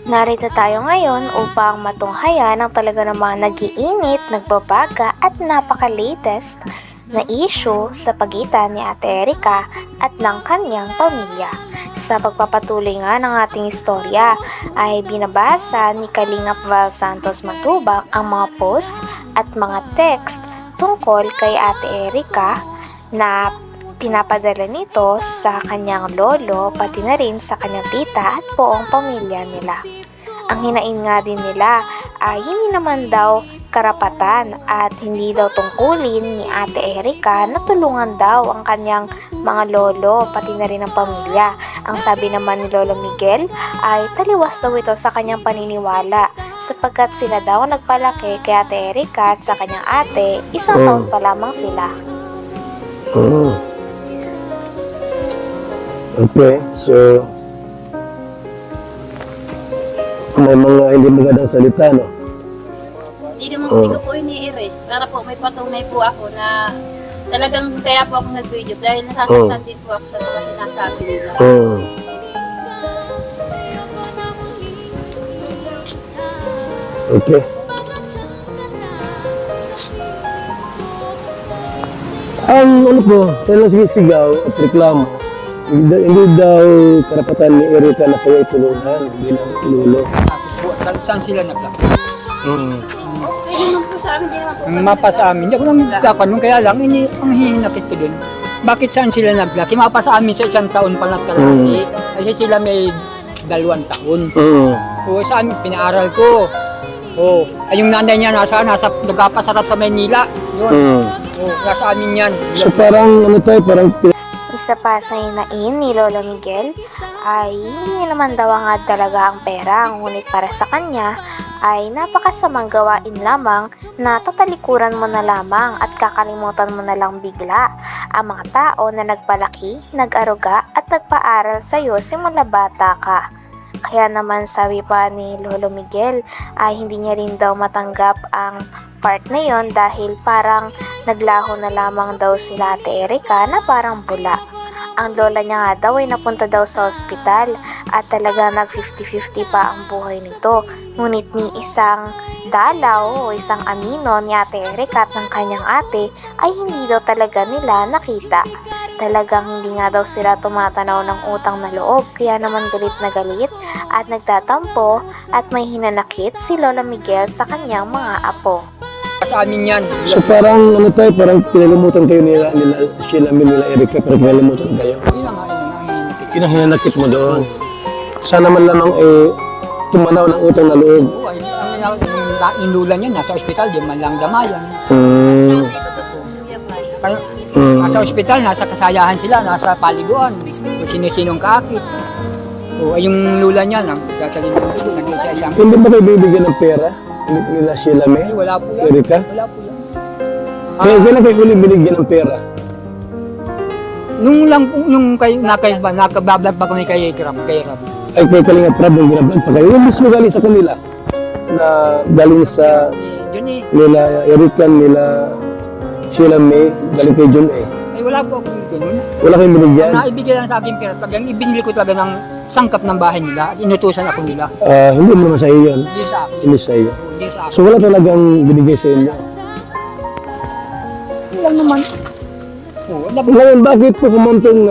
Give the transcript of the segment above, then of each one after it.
Narito tayo ngayon upang matunghayan ang talaga namang nag-iinit, nagbabaga at napaka-latest na issue sa pagitan ni Ate Erica at ng kanyang pamilya. Sa pagpapatuloy nga ng ating istorya ay binabasa ni Kalingap Val Santos Matubang ang mga post at mga text tungkol kay Ate Erica na pinapadala nito sa kanyang lolo pati na rin sa kanyang tita at buong pamilya nila. Ang hinain nga din nila ay hindi naman daw karapatan at hindi daw tungkulin ni Ate Erica na tulungan daw ang kanyang mga lolo pati na rin ang pamilya. Ang sabi naman ni Lolo Miguel ay taliwas daw ito sa kanyang paniniwala sapagkat sila daw nagpalaki kay Ate Erica at sa kanyang ate, isang taon pa lamang sila. Okay, so may mga hindi magandang salita, no? Hindi ko po ini-erase para po may patunay po ako na talagang kaya po ako nag-video dahil nasasaktan din po ako sa mga sinasabi nila. Okay. Ang ano po, kailang sigaw at reklamo, hindi daw karapatan ni Erica na kaya itulungan bilang lulo. Saan sila naglaki? Pwede naman po sa amin, hindi naman po. Ang mapa sa amin, hindi ako nang nagkakanong, kaya lang, ang hihinapit ko dun. Bakit saan sila naglaki? Mapa sa amin sa 1 taon pa nagkalaki. Kasi sila may 2 taon. O sa amin, pinaaral ko. O, ay yung nanay niya nasa nagkapasarap sa Maynila. Yun. O, nasa amin yan. So parang ano tayo, parang Isa pa sa hinain ni Lolo Miguel ay hindi naman daw nga talaga ang pera, ngunit para sa kanya ay napakasamang gawain lamang na tatalikuran mo na lamang at kakalimutan mo na lang bigla ang mga tao na nagpalaki, nag-aruga at nagpaaral sa iyo simula bata ka. Kaya naman sabi pa ni Lolo Miguel ay hindi niya rin daw matanggap ang part na yon dahil parang naglaho na lamang daw sila Ate Erica na parang bula. Ang lola niya nga daw ay napunta daw sa ospital at talaga nag 50-50 pa ang buhay nito. Ngunit ni isang dalaw o isang anino ni Ate Erica at ng kanyang ate ay hindi daw talaga nila nakita. Talagang hindi nga daw sila tumatanaw ng utang na loob kaya naman galit na galit at nagtatampo at may hinanakit si Lola Miguel sa kanyang mga apo. Sa amin yan. so parang ano tayo, parang pinalimutan kayo nila Erica, parang pinalimutan kayo. Yun ang hihinapit. Inahinanakit mo doon. Sana man lamang tumanaw ng utang na loob. O, ay, ang inulan niya, nasa ospital, di man lang damayan. Kaya, nasa ospital, nasa kasayahan sila, nasa paliguan, kung sino-sinong kaakit. O, ay yung lula niya, nagsasalin ng dugo, nag-isa-isang. Hindi ba kayo bibigyan ng pera? Nila sila may? Ay, wala po yan. Erica? Wala po yan. Kaya kailan kayo huli binigyan ng pera? Nung nakabablog pa kami kay Ram. Ay kaya kalinga problem ginablog pa kayo. Yung mismo galing sa kanila na galing sa Yun eh. nila Erica, nila Sheila May, galing kay John A. Ay, wala po akong ganun. Wala kayong binigyan? Naibigay lang sa akin pera. Pag yung ibinili ko talaga ng sangkap ng bahay nila at inutusan ako nila. Hindi mo naman sa iyo yan. Hindi sa akin. Hindi sa iyo. Hindi sa akin. So wala talagang binigay sa inyo. Wala naman. Oo, Ngayon, bakit po humantong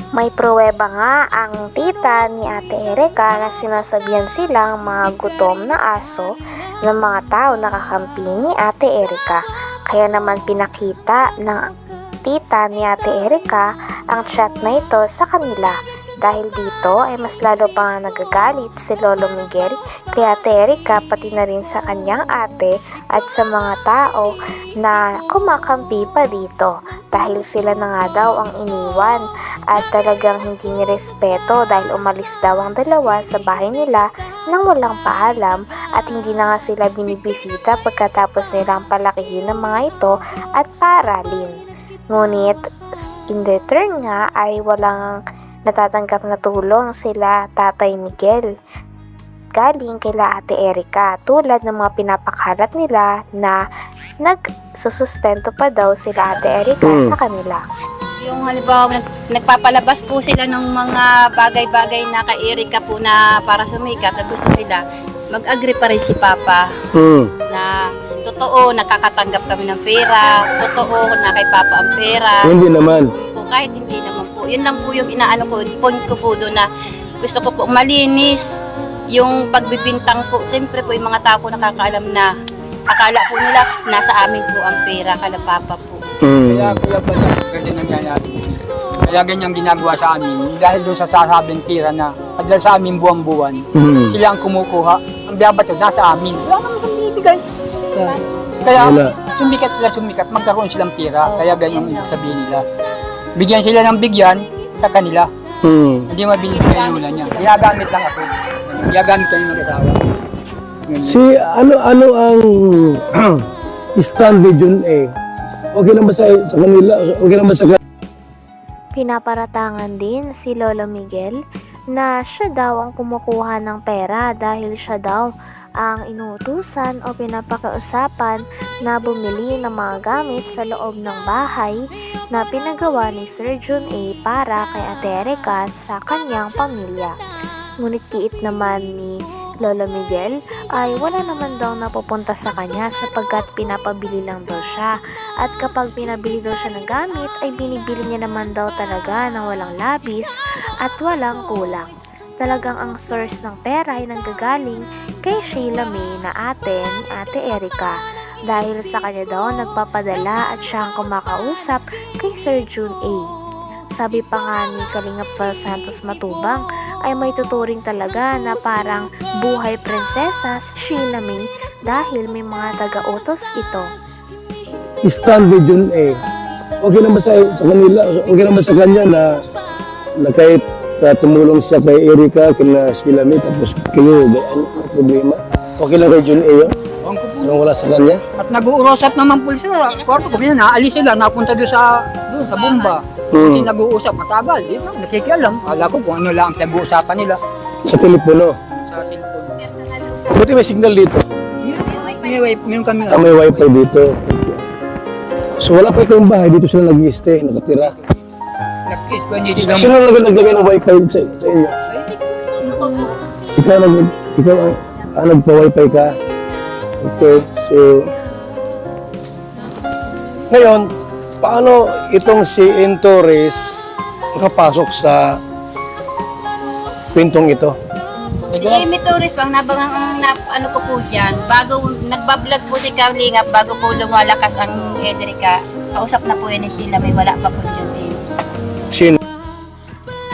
May pruweba nga ang tita ni Ate Erica na sinasabihan silang mga gutom na aso ng mga tao na kakampi ni Ate Erica. Kaya naman pinakita ng tita ni Ate Erica ang chat na ito sa kanila. Dahil dito ay mas lalo pa nga nagagalit si Lolo Miguel kay Ate Erica pati na rin sa kanyang ate at sa mga tao na kumakampi pa dito dahil sila na nga daw ang iniwan at talagang hindi nirespeto dahil umalis daw ang dalawa sa bahay nila nang walang paalam at hindi na nga sila binibisita pagkatapos nilang palakihin ng mga ito at paaralin. Ngunit in return nga ay walang natatanggap na tulong sila Tatay Miguel galing kila Ate Erica tulad ng mga pinapakalat nila na nagsusustento pa daw sila Ate Erica sa kanila. Yung halimbawa, nagpapalabas po sila ng mga bagay-bagay na kay Erika po na para sumikat at gusto nila, mag-agree pa rin si Papa na totoo, nakakatanggap kami ng pera, totoo na kay Papa ang pera. Hindi naman. Po, kahit hindi naman po. Yun lang po yung inaano ko, point ko po doon na gusto ko po malinis yung pagbibintang po. Siyempre po yung mga tao po nakakaalam na akala po nila nasa amin po ang pera, kala Papa po. Kaya Kuya Bal, ganyan nangyayari. Kaya ganyan ginagawa sa amin. Dahil doon sa sasabing pira na padala sa amin buwan-buwan, sila ang kumukuha. Ang biyabato nasa amin. Wala naman sa binibigay. Kaya Wala. sumikat, magkaroon silang pira. Kaya ganyan ang sabihin nila. Bigyan sila ng bigyan sa kanila. Hindi mabinibigay yung wala niya. Ginagamit lang ako. Ginagamit ko yung mag-asawa. Ganyan. Si ano ang standard yun eh. Okay lang ba sa kanila? Okay lang ba sa Pinaparatangan din si Lolo Miguel na siya daw ang kumukuha ng pera dahil siya daw ang inuutusan o pinapakausapan na bumili ng mga gamit sa loob ng bahay na pinagawa ni Sir Jun A para kay Ate Erika at sa kanyang pamilya. Ngunit kiit naman ni Lolo Miguel ay wala naman daw napupunta sa kanya sapagkat pinapabili lang daw siya, at kapag pinabili daw siya ng gamit ay binibili niya naman daw talaga ng walang labis at walang kulang. Talagang ang source ng pera ay nanggagaling kay Sheila May na ate ni Ate Erika, dahil sa kanya daw nagpapadala at siya ang kumakausap kay Sir Jun A. Sabi pa nga ni Kalingap Val Santos Matubang ay may tuturing talaga na parang buhay prinsesa si Sheila May dahil may mga taga-utos ito. standard yun eh. Okay lang ba sa kanila? Okay lang ba sa kanya na kahit tumulong siya kay Erika, kina Sheila May, tapos kayo, ano problema? Okay lang kay Jun A yun? Anong wala sa kanya? At nag-uurosap naman po sila. Kwarto ko, naalis sila, napunta doon sa bomba. Kasi nag-uusap matagal. Di ba? Nakikialam. Akala ko kung ano lang ang pinag-uusapan nila Sa telepono. sa cellphone. Buti may signal dito. Meron kami May wifi dito. So wala pa itong bahay, dito sila nag-i-stay, nakatira. nag-kiss ko, hindi sila Sino naglagay ng wifi sa inyo? Ikaw nagpa-wifi ka? Okay, so ngayon, paano itong si Torres nakapasok sa pintong ito? Si Amy Torres pang ano ko po dyan, bago nagbablog po si Kalingap, bago po lumalakas ang Erika, kausap na po yun ni Sheila May, wala pa po dyan eh. Sino?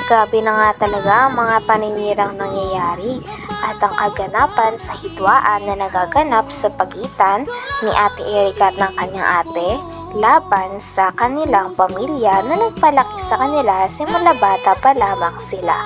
Grabe na nga talaga ang mga paninirang nangyayari at ang kaganapan sa hidwaan na nagaganap sa pagitan ni Ate Erika at ng kanyang ate laban sa kanilang pamilya na nagpalaki sa kanila simula bata pa lamang sila.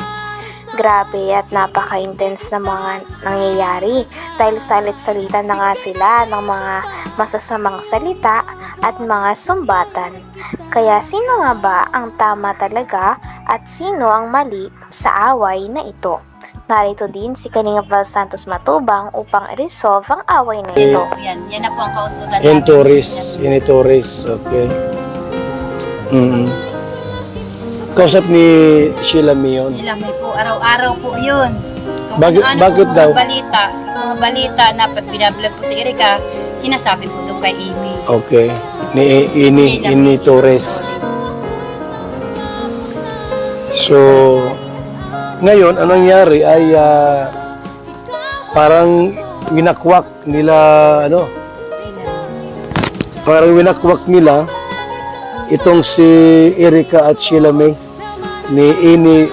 Grabe at napaka-intense na mga nangyayari dahil salit-salita na nga sila ng mga masasamang salita at mga sumbatan. Kaya sino nga ba ang tama talaga at sino ang mali sa away na ito? Narito din si Kalingap Val Santos Matubang upang i-resolve ang away na ito. Yan na po ang kaututan Yan Torres, okay. Kausap ni Sheila May yun. Sheila May po, araw-araw po yun. Kung Bakit- ano bakit po daw? mga balita na pag binablog po si Erika, sinasabi po doon kay Amy. Okay. Ini Torres. So, ngayon, anong nangyari ay parang winakwak nila, itong si Erika at Sheila May ni Ini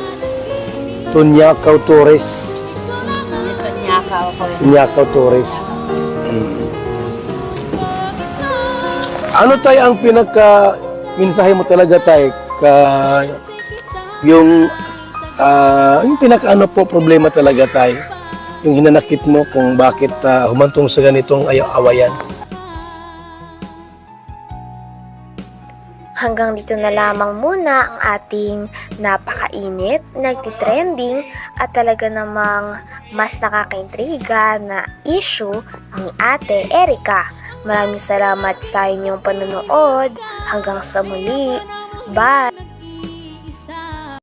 Tunyakaw Torres. Ito niya ako. Tunyakaw Torres. Ano tayo ang pinaka-mensahe mo talaga tayo yung pinaka-ano po problema talaga tayo, yung hinanakit mo kung bakit humantong sa ganitong awayan. Hanggang dito na lamang muna ang ating napakainit, nagtitrending at talaga namang mas nakakaintriga na issue ni Ate Erika. Maraming salamat sa inyong panonood. Hanggang sa muli. Bye!